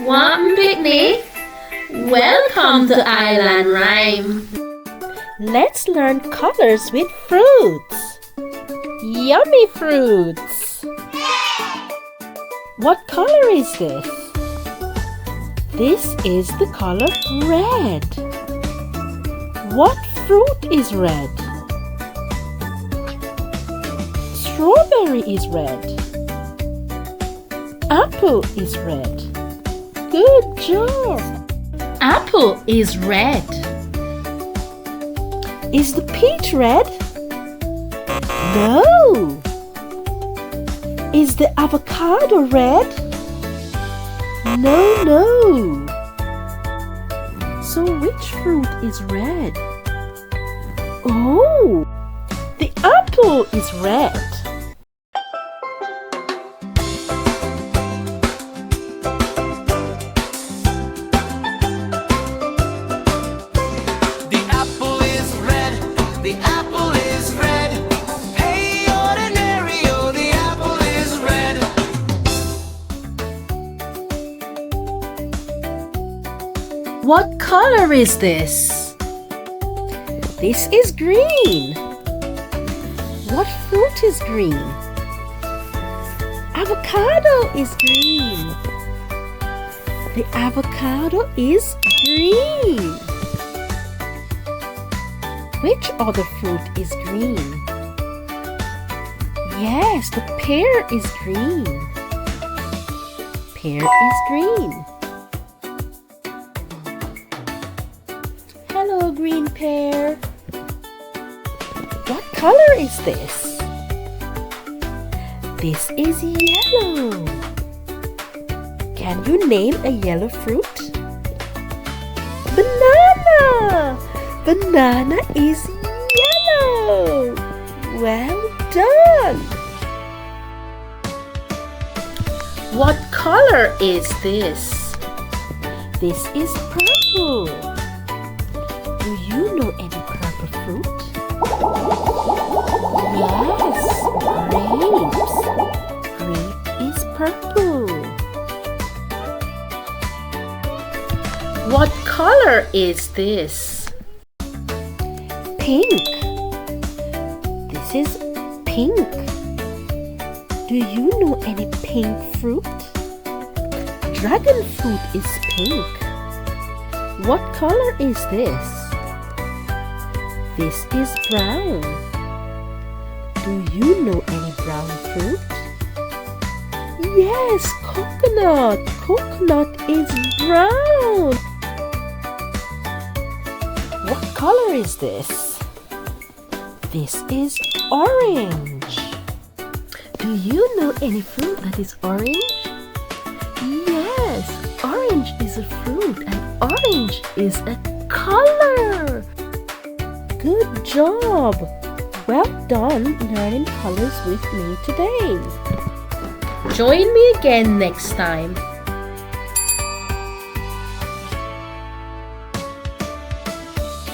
One picnic. Welcome to Island Rhyme. Let's learn colors with fruits. Yummy fruits. What color is this? This is the color red. What fruit is red? Strawberry is red. Apple is red. Good job! Apple is red. Is the peach red? No! Is the avocado red? No. So which fruit is red? Oh! The apple is red. The apple is red. Hey, ordinary, oh, the apple is red. What color is this? This is green. What fruit is green? Avocado is green. The avocado is green. Which other fruit is green? Yes, the pear is green. Pear is green. Hello, green pear. What color is this? This is yellow. Can you name a yellow fruit? Banana! Banana is yellow. Well done. What color is this? This is purple. Do you know any purple fruit? Yes, grapes. Grape is purple. What color is this? Pink. This is pink. Do you know any pink fruit? Dragon fruit is pink. What color is this? This is brown. Do you know any brown fruit? Yes, coconut. Coconut is brown. What color is this? This is orange. Do you know any fruit that is orange? Yes, orange is a fruit and orange is a color. Good job. Well done learning colors with me today. Join me again next time.